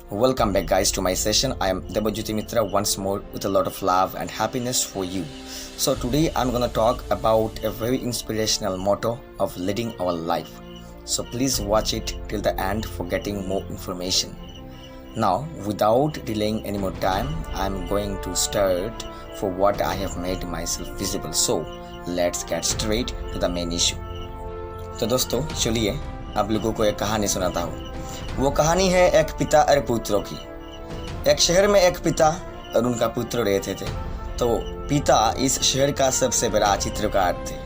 Welcome back, guys, to my session. I am Debajyoti Mitra once more with a lot of love and happiness for you. So today I'm gonna talk about a very inspirational motto of leading our life. So please watch it till the end for getting more information. Now, without delaying any more time, I'm going to start for what I have made myself visible. So let's get straight to the main issue. तो दोस्तों चलिए आप लोगों को एक कहानी सुनाता हूँ। वो कहानी है एक पिता और पुत्रों की। एक शहर में एक पिता और उनका पुत्र रहते थे। तो पिता इस शहर का सबसे बड़ा चित्रकार थे।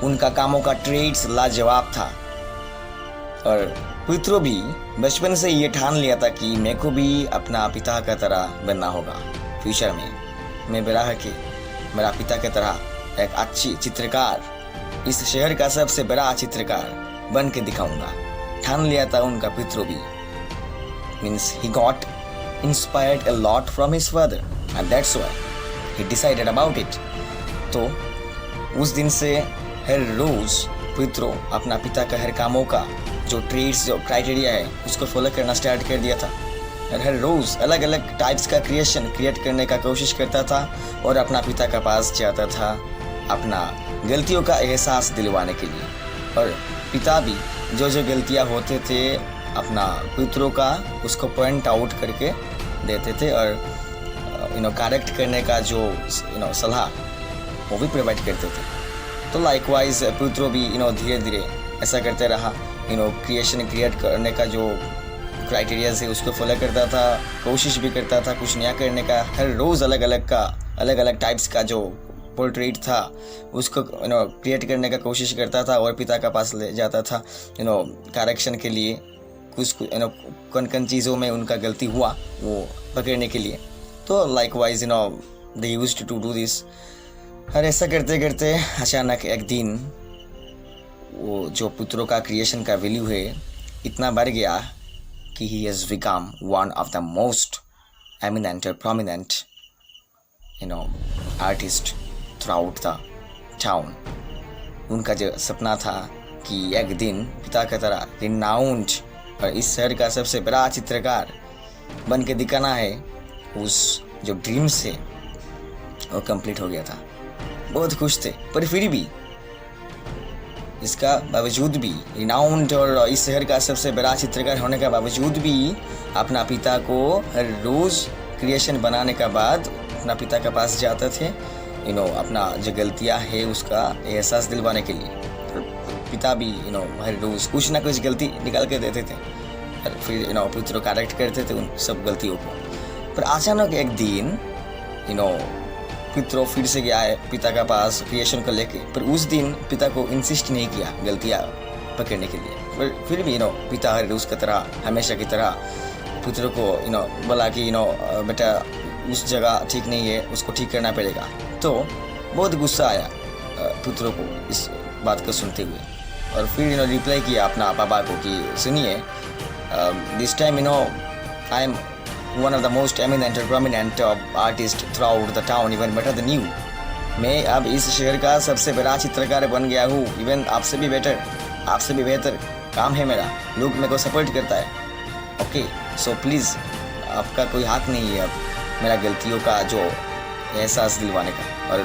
उनका कामों का ट्रेड्स लाजवाब था और पुत्रों भी बचपन से ये ठान लिया था कि मेरे को भी अपना पिता का तरह बनना होगा। फ्यूचर में मैं बड़ा है कि मेरा पिता की तरह एक अच्छी चित्रकार, इस शहर का सबसे बड़ा चित्रकार बन के दिखाऊंगा। ठान लिया था उनका पितरों भी। Means he got inspired a lot from his father and that's why he decided about it. तो उस दिन से हर रोज पितरों अपना पिता का हर कामों का जो ट्रेड्स जो क्राइटेरिया है उसको फॉलो करना स्टार्ट कर दिया था और हर रोज अलग अलग टाइप्स का क्रिएट करने का कोशिश करता था और अपना पिता का पास जाता था अपना गलतियों का एहसास दिलवाने के लिए। और पिता भी जो जो गलतियां होते थे अपना पुत्रों का उसको पॉइंट आउट करके देते थे और करेक्ट करने का जो सलाह वो भी प्रोवाइड करते थे। तो लाइकवाइज पुत्रों भी धीरे धीरे ऐसा करते रहा। क्रिएट करने का जो क्राइटेरिया है उसको फॉलो करता था, कोशिश भी करता था कुछ नया करने का। हर रोज़ अलग अलग टाइप्स का जो पोर्ट्रेट था उसको क्रिएट करने का कोशिश करता था और पिता का पास ले जाता था करेक्शन के लिए। कुछ कौन कौन चीज़ों में उनका गलती हुआ वो पकड़ने के लिए। तो likewise they used to do this. और ऐसा करते करते अचानक एक दिन वो जो पुत्रों का क्रिएशन का वैल्यू है इतना बढ़ गया कि he has become one of the most eminent और prominent artist throughout the town. उनका जो सपना था कि एक दिन पिता की तरह रिनाउंड और इस शहर का सबसे बड़ा चित्रकार बन के दिखाना है, उस जो ड्रीम से वो कंप्लीट हो गया था। बहुत खुश थे पर फिर भी इसका बावजूद भी रिनाउंड और इस शहर का सबसे बड़ा चित्रकार होने का बावजूद भी अपना पिता को हर रोज़ क्रिएशन बनाने के बाद अपना पिता के पास जाते थे अपना जो गलतियां है उसका एहसास दिलवाने के लिए। पिता भी हर रोज़ कुछ ना कुछ गलती निकाल के देते थे और फिर पुत्र करेक्ट करते थे उन सब गलतियों को। पर अचानक एक दिन पुत्र फिर से गया है पिता का पास क्रिएशन को लेके। पर उस दिन पिता को इंसिस्ट नहीं किया गलतियां पकड़ने के लिए। पर फिर भी पिता हर रोज़ की तरह हमेशा की तरह पुत्र को बोला कि बेटा उस जगह ठीक नहीं है, उसको ठीक करना पड़ेगा। तो बहुत गुस्सा आया पुत्रों को इस बात को सुनते हुए और फिर रिप्लाई किया अपना पापा को कि सुनिए, this time I am one of the most eminent और prominent artist throughout the town, even better than you. मैं अब इस शहर का सबसे बड़ा चित्रकार बन गया हूँ, इवन आपसे भी बेहतर काम है मेरा। लोग मेरे को सपोर्ट करता है। ओके, सो प्लीज़ आपका कोई हाथ नहीं है अब मेरा गलतियों का जो एहसास दिलवाने का। और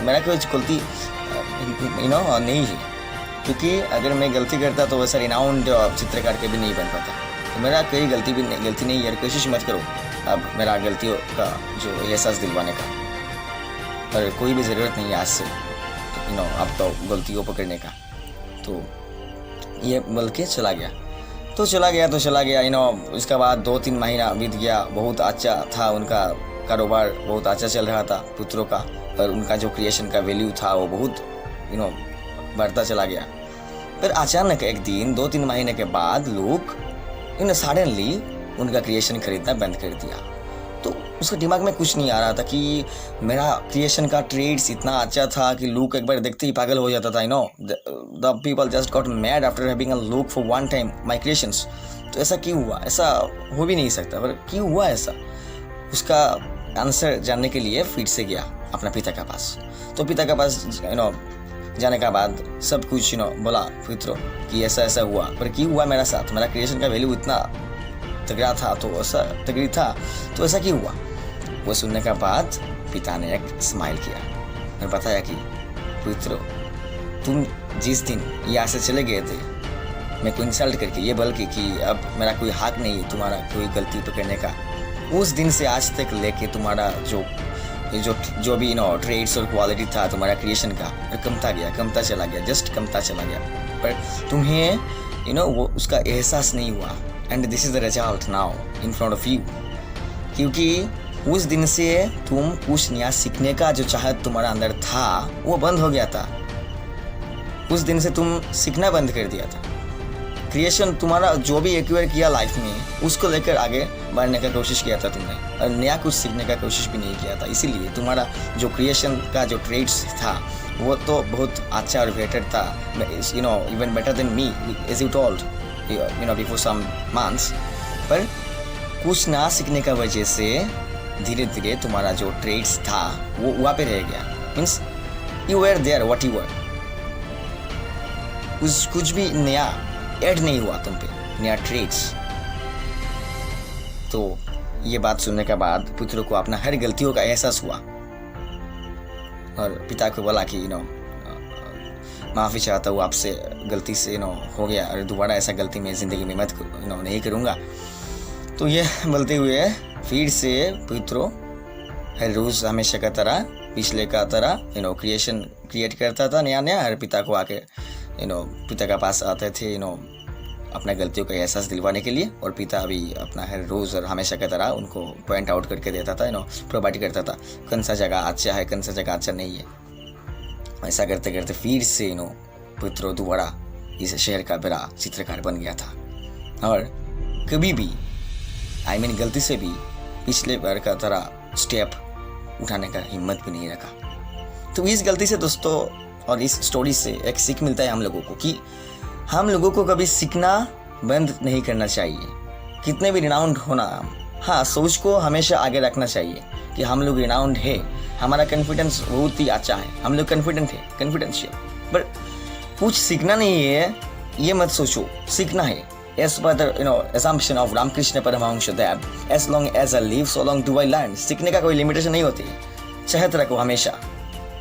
मेरा कोई गलती नहीं है, क्योंकि अगर मैं गलती करता तो वैसा रिनाउंड चित्रकार के भी नहीं बन पाता। तो मेरा कोई गलती नहीं है। कोशिश मत करो अब मेरा गलतियों का जो एहसास दिलवाने का। और कोई भी ज़रूरत नहीं है आज से आपको गलतियों पकड़ने का। तो ये बोल के चला गया। इसके बाद 2-3 महीना बीत गया। बहुत अच्छा था उनका कारोबार, बहुत अच्छा चल रहा था पुत्रों का और उनका जो क्रिएशन का वैल्यू था वो बहुत बढ़ता चला गया। फिर अचानक एक दिन 2-3 महीने के बाद लोग सडनली उनका क्रिएशन खरीदना बंद कर दिया। तो उसके दिमाग में कुछ नहीं आ रहा था कि मेरा क्रिएशन का ट्रेड्स इतना अच्छा था कि लोग एक बार देखते ही पागल हो जाता था। The people just got mad after having a look for one time my creations. तो ऐसा क्यों हुआ? ऐसा हो भी नहीं सकता, पर क्यों हुआ ऐसा? उसका आंसर जानने के लिए फिर से गया अपना पिता के पास। तो पिता के पास जाने के बाद सब कुछ बोला पुत्रों कि ऐसा ऐसा हुआ, पर क्यों हुआ मेरा साथ? मेरा क्रिएशन का वैल्यू इतना तगड़ा था तो ऐसा तगड़ी था तो ऐसा क्यों हुआ। वो सुनने के बाद पिता ने एक स्माइल किया और बताया कि पुत्र, तुम जिस दिन यहाँ से चले गए थे मेरे को इंसल्ट करके, ये बल्कि कि अब मेरा कोई हक नहीं है तुम्हारा कोई गलती पकड़ने का, उस दिन से आज तक लेके तुम्हारा जो भी ट्रेड्स और क्वालिटी था तुम्हारा क्रिएशन का कमता चला गया, जस्ट कमता चला गया। पर तुम्हें वो उसका एहसास नहीं हुआ। And this is the result now in front of you, क्योंकि उस दिन से तुम कुछ नया सीखने का जो चाहत तुम्हारा अंदर था वो बंद हो गया था। उस दिन से तुम सीखना बंद कर दिया था। क्रिएशन तुम्हारा जो भी एक्वायर किया लाइफ में उसको लेकर आगे बढ़ने का कोशिश किया था तुमने, और नया कुछ सीखने का कोशिश भी नहीं किया था। इसीलिए तुम्हारा जो क्रिएशन का जो ट्रेड्स था वो तो बहुत अच्छा और बेटर था, even better than me as you told before some months. पर कुछ ना सीखने का वजह से धीरे धीरे तुम्हारा जो ट्रेड्स था वो वहाँ पे रह गया। Means you were there what you were, कुछ भी नया ऐड नहीं हुआ तुम पे, नया ट्रेड्स। तो ये बात सुनने के बाद पुत्र को अपना हर गलतियों का एहसास हुआ और पिता को बोला कि माफ़ी चाहता हूँ आपसे, गलती से हो गया और दोबारा ऐसा गलती मैं ज़िंदगी में मत नहीं करूँगा। तो ये बोलते हुए फिर से पुत्रो हर रोज़ हमेशा का तरह पिछले का तरह क्रिएशन क्रिएट करता था नया नया, हर पिता को आके पिता के पास आते थे अपना गलतियों का एहसास दिलवाने के लिए, और पिता भी अपना हर रोज़ और हमेशा की तरह उनको पॉइंट आउट करके देता था, प्रोवाइड करता था कौन सा जगह अच्छा है कौन सा जगह अच्छा नहीं है। ऐसा करते करते फिर से पुत्रो दोबारा इस शहर का बड़ा चित्रकार बन गया था और कभी भी गलती से भी पिछले बार का तरह स्टेप उठाने का हिम्मत भी नहीं रखा। तो इस गलती से दोस्तों और इस स्टोरी से एक सीख मिलता है हम लोगों को कि हम लोगों को कभी सीखना बंद नहीं करना चाहिए, कितने भी रिनाउंड होना। हाँ, सोच को हमेशा आगे रखना चाहिए कि हम लोग रिनाउंड है, हमारा कॉन्फिडेंस बहुत ही अच्छा है, हम लोग कॉन्फिडेंट है, कॉन्फिडेंशियल। पर कुछ सीखना नहीं है ये मत सोचो, सीखना है। As per the assumption of Ramakrishna Paramhans that as long as I live so long do I learn। सीखने का कोई लिमिटेशन नहीं होती, चाहत रखो हमेशा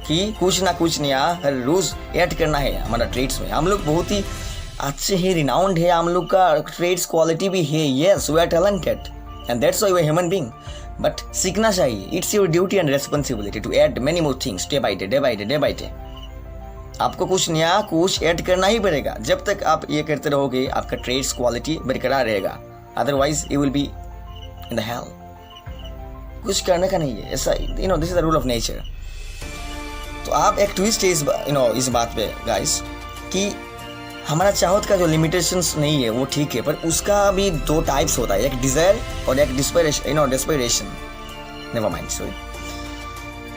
कि कुछ ना कुछ नया हर रोज ऐड करना है हमारा ट्रेड्स में। हम लोग बहुत ही अच्छे हैं, रिनाउंड है, हम लोग का ट्रेड्स क्वालिटी भी है, yes we are talented and that's why we are human being. But सीखना चाहिए, it's your duty and responsibility to add many more things day by day. आपको कुछ नया कुछ ऐड करना ही पड़ेगा। जब तक आप ये करते रहोगे आपका ट्रेड्स क्वालिटी बरकरार रहेगा, otherwise you will be in the hell. कुछ करने का नहीं है ऐसा, this is the rule of nature. तो आप एक ट्विस्ट है इस बात पे गाइस कि हमारा चाहत का जो लिमिटेशंस नहीं है वो ठीक है, पर उसका भी दो टाइप्स होता है, एक डिजायर और एक डिस्पेरेशन। Never mind, sorry.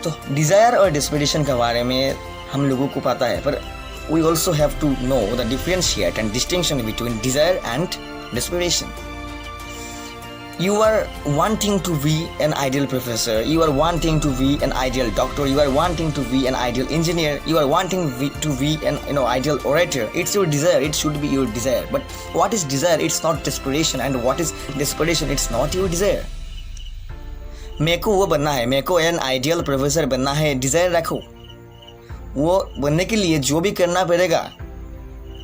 तो डिजायर और डिस्पेरेशन के बारे में हम लोगों को पता है, पर we also have to know the differentiate and distinction between desire and desperation. You are wanting to be an ideal professor, you are wanting to be an ideal doctor, you are wanting to be an ideal engineer, you are wanting to be an ideal orator. It's your desire, it should be your desire. But what is desire? It's not desperation, and what is desperation? It's not your desire. मेरे को वो बनना है, मेरे को an ideal professor बनना है, desire रखो। वो बनने के लिए जो भी करना पड़ेगा,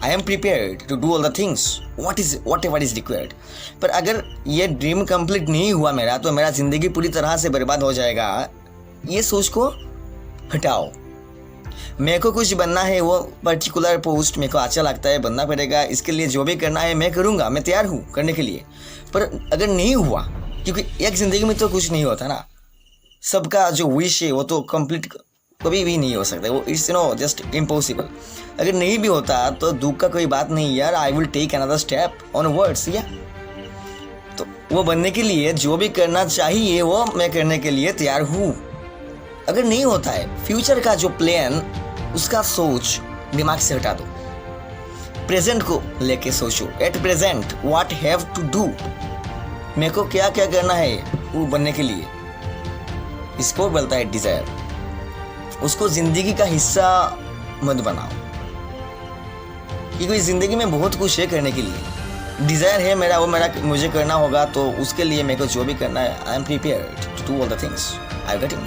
I am prepared to do all the things, whatever is required. पर अगर ये ड्रीम कंप्लीट नहीं हुआ मेरा तो मेरा ज़िंदगी पूरी तरह से बर्बाद हो जाएगा। ये सोच को हटाओ। मेरे को कुछ बनना है, वो पर्टिकुलर पोस्ट मेरे को अच्छा लगता है, बनना पड़ेगा, इसके लिए जो भी करना है मैं करूँगा, मैं तैयार हूँ करने के लिए। पर अगर नहीं हुआ, क्योंकि एक ज़िंदगी में तो कुछ नहीं होता ना, सबका जो विश है वो तो कंप्लीट कभी भी नहीं हो सकता, वो इट्स जस्ट इम्पॉसिबल। अगर नहीं भी होता तो दुख का कोई बात नहीं यार, I will take another step onwards. या तो वो बनने के लिए जो भी करना चाहिए वो मैं करने के लिए तैयार हूँ। अगर नहीं होता है, फ्यूचर का जो प्लान उसका सोच दिमाग से हटा दो, प्रेजेंट को लेके सोचो। At present what have to do, मेरे को क्या क्या करना है वो बनने के लिए, इसको बोलता है डिजायर। उसको जिंदगी का हिस्सा मत बनाओ, क्योंकि जिंदगी में बहुत कुछ है करने के लिए। डिज़ायर है मेरा, वो मेरा मुझे करना होगा, तो उसके लिए मेरे को जो भी करना है I am prepared to do all the things. I getting.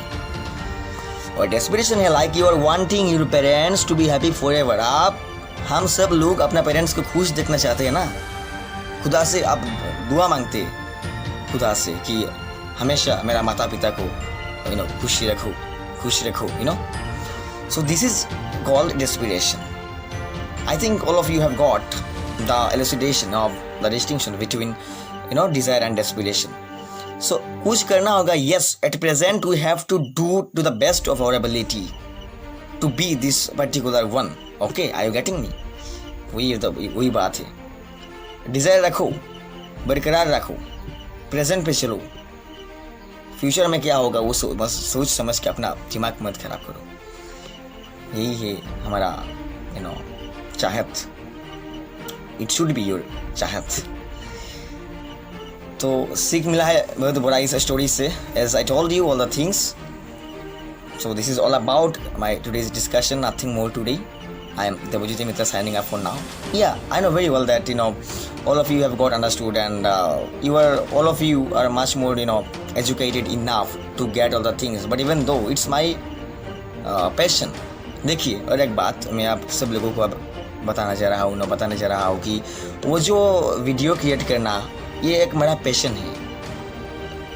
और डेस्पिरेशन है like you are wanting your parents to be happy forever. आप हम सब लोग अपना पेरेंट्स को खुश देखना चाहते हैं ना। खुदा से आप दुआ मांगते खुदा से कि हमेशा मेरा माता पिता को खुश रखो So this is called desperation. I think all of you have got the elucidation of the distinction between desire and desperation. So कुछ करना होगा, yes, at present we have to do to the best of our ability to be this particular one. Okay, are you getting me? वही बात है। Desire रखो, बरकरार रखो, present पे चलो, फ्यूचर में क्या होगा वो बस सोच समझ के अपना दिमाग मत खराब करो। यही है हमारा चाहत। इट शुड बी योर चाहत। तो सीख मिला है बहुत बड़ा इस स्टोरी से। As I told you all the things, so this is all about my today's discussion, nothing more today. I am Debojyoti Mitra signing up for now. Yeah, I know very well that all of you have got understood, and all of you are much more educated enough to get all the things. But even though it's my passion. देखिए, और एक बात मैं आप सब लोगों को अब बताना चाह रहा हूँ कि वो जो वीडियो क्रिएट करना ये एक मेरा पैशन है,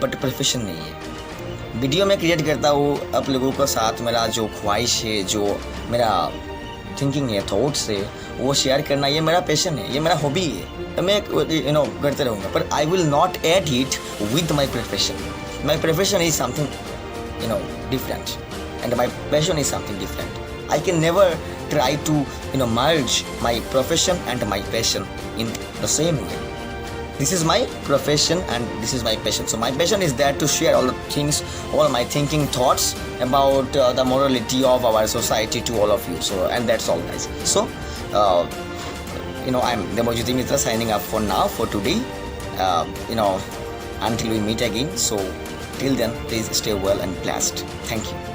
बट प्रोफेशन नहीं है। वीडियो में क्रिएट करता हूँ आप लोगों के साथ, मेरा जो ख्वाहिश है, जो मेरा थिंकिंग है, थॉट्स है, वो शेयर करना ये मेरा पैशन है, ये मेरा हॉबी है। तो मैं करते रहूँगा, पर I will not add it with my profession. My profession is something different, and my passion is something different. I can never try to merge my profession and my passion in the same way. This is my profession and this is my passion. So my passion is there to share all the things, all my thinking thoughts about the morality of our society to all of you. So, and that's all, guys. So I'm Debojyoti Mitra signing up for now, for today, until we meet again. So till then, please stay well and blessed. Thank you.